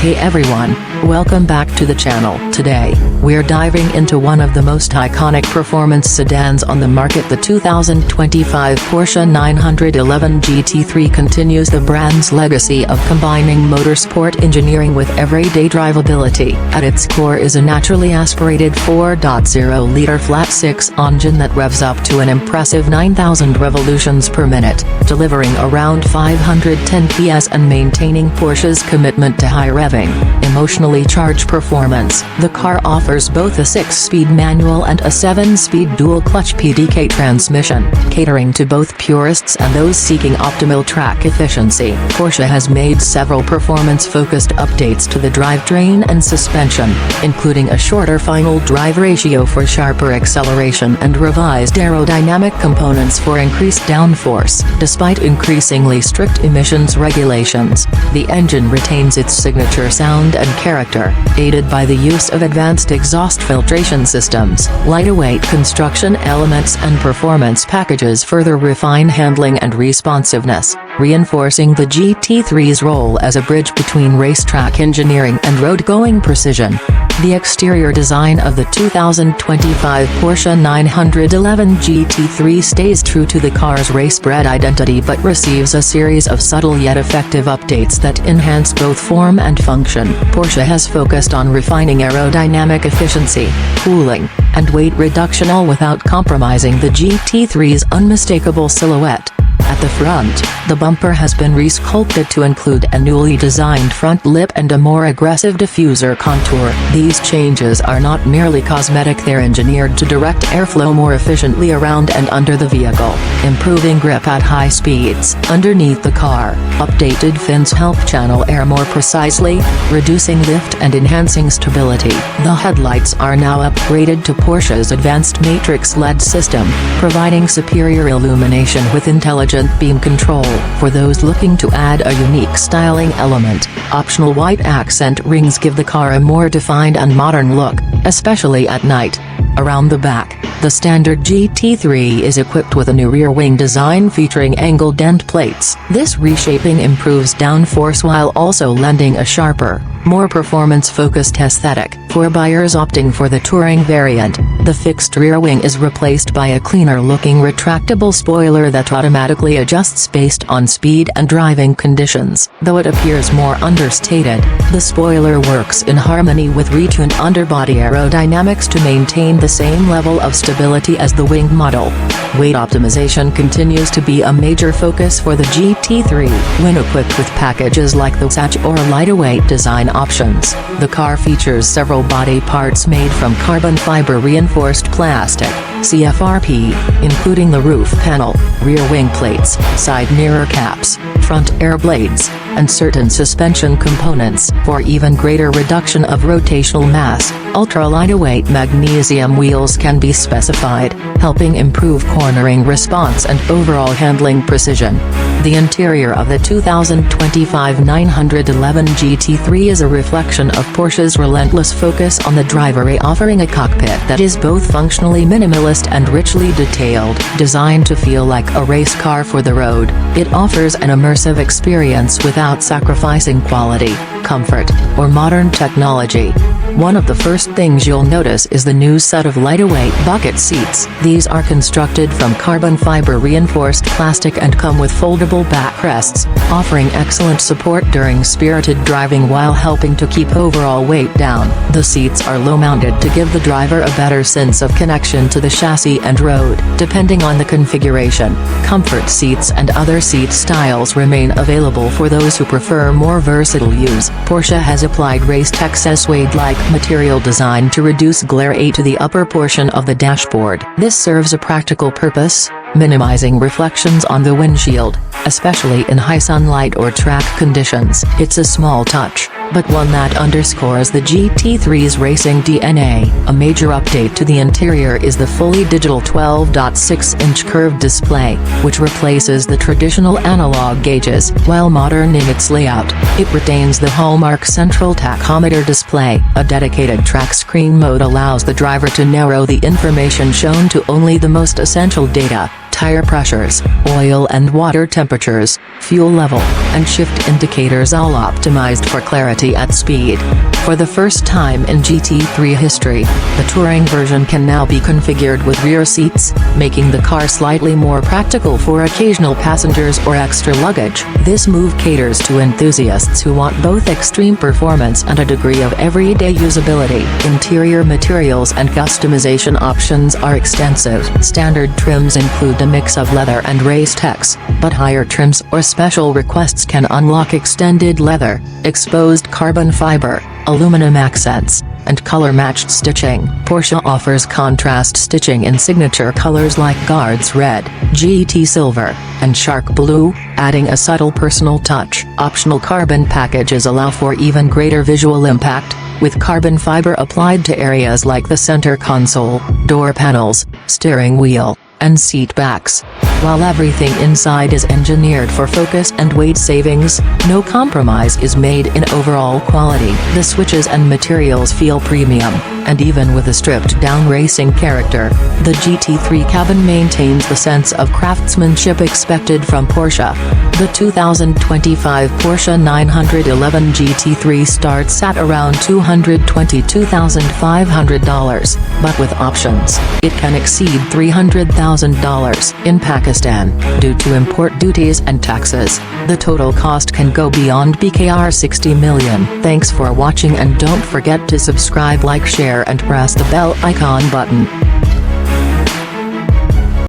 Hey everyone, welcome back to the channel. Today, we're diving into one of the most iconic performance sedans on the market. The 2025 Porsche 911 GT3 continues the brand's legacy of combining motorsport engineering with everyday drivability. At its core is a naturally aspirated 4.0-liter flat-six engine that revs up to an impressive 9,000 revolutions per minute, delivering around 510 PS and maintaining Porsche's commitment to high revving, emotionally charged performance. The car offers both a 6-speed manual and a 7-speed dual-clutch PDK transmission, catering to both purists and those seeking optimal track efficiency. Porsche has made several performance-focused updates to the drivetrain and suspension, including a shorter final drive ratio for sharper acceleration and revised aerodynamic components for increased downforce. Despite increasingly strict emissions regulations, the engine retains its signature sound and character, aided by the use of advanced exhaust filtration systems. Lightweight construction elements and performance packages further refine handling and responsiveness, reinforcing the GT3's role as a bridge between racetrack engineering and road-going precision. The exterior design of the 2025 Porsche 911 GT3 stays true to the car's race-bred identity but receives a series of subtle yet effective updates that enhance both form and function. Porsche has focused on refining aerodynamic efficiency, cooling, and weight reduction, all without compromising the GT3's unmistakable silhouette. At the front, the bumper has been resculpted to include a newly designed front lip and a more aggressive diffuser contour. These changes are not merely cosmetic, they're engineered to direct airflow more efficiently around and under the vehicle, improving grip at high speeds. Underneath the car, updated fins help channel air more precisely, reducing lift and enhancing stability. The headlights are now upgraded to Porsche's advanced matrix LED system, providing superior illumination with intelligent beam control. For those looking to add a unique styling element, optional white accent rings give the car a more defined and modern look, especially at night. Around the back, the standard GT3 is equipped with a new rear wing design featuring angled end plates. This reshaping improves downforce while also lending a sharper, more performance-focused aesthetic. For buyers opting for the touring variant, the fixed rear wing is replaced by a cleaner-looking retractable spoiler that automatically adjusts based on speed and driving conditions. Though it appears more understated, the spoiler works in harmony with retuned underbody aerodynamics to maintain the same level of stability as the wing model. Weight optimization continues to be a major focus for the GT3. When equipped with packages like the hatch or lightweight design options, the car features several body parts made from carbon fiber reinforced plastic, CFRP, including the roof panel, rear wing plates, side mirror caps, front air blades, and certain suspension components. For even greater reduction of rotational mass, ultra-lightweight magnesium wheels can be specified, helping improve cornering response and overall handling precision. The interior of the 2025 911 GT3 is a reflection of Porsche's relentless focus on the driver, offering a cockpit that is both functionally minimalist and richly detailed. Designed to feel like a race car for the road, it offers an immersive experience without sacrificing quality, comfort, or modern technology. One of the first things you'll notice is the new set of lightweight bucket seats. These are constructed from carbon fiber reinforced plastic and come with foldable backrests, offering excellent support during spirited driving while helping to keep overall weight down. The seats are low-mounted to give the driver a better sense of connection to the chassis and road. Depending on the configuration, comfort seats and other seat styles remain available for those who prefer more versatile use. Porsche has applied Race-Tex suede-like material design to reduce glare to the upper portion of the dashboard. This serves a practical purpose, minimizing reflections on the windshield, especially in high sunlight or track conditions. It's a small touch, but one that underscores the GT3's racing DNA. A major update to the interior is the fully digital 12.6-inch curved display, which replaces the traditional analog gauges. While modern in its layout, it retains the hallmark central tachometer display. A dedicated track screen mode allows the driver to narrow the information shown to only the most essential data, tire pressures, oil and water temperatures, fuel level, and shift indicators all optimized for clarity at speed. For the first time in GT3 history, the touring version can now be configured with rear seats, making the car slightly more practical for occasional passengers or extra luggage. This move caters to enthusiasts who want both extreme performance and a degree of everyday usability. Interior materials and customization options are extensive. Standard trims include a mix of leather and Race-Tex, but higher trims or special requests can unlock extended leather, exposed carbon fiber, aluminum accents, and color-matched stitching. Porsche offers contrast stitching in signature colors like Guards Red, GT Silver, and Shark Blue, adding a subtle personal touch. Optional carbon packages allow for even greater visual impact, with carbon fiber applied to areas like the center console, door panels, steering wheel, and seat backs. While everything inside is engineered for focus and weight savings, no compromise is made in overall quality. The switches and materials feel premium, and even with a stripped-down racing character, the GT3 cabin maintains the sense of craftsmanship expected from Porsche. The 2025 Porsche 911 GT3 starts at around $222,500, but with options, it can exceed $300,000 in Pakistan, due to import duties and taxes. The total cost can go beyond BKR 60 million. Thanks for watching, and don't forget to subscribe, like, share and press the bell icon button.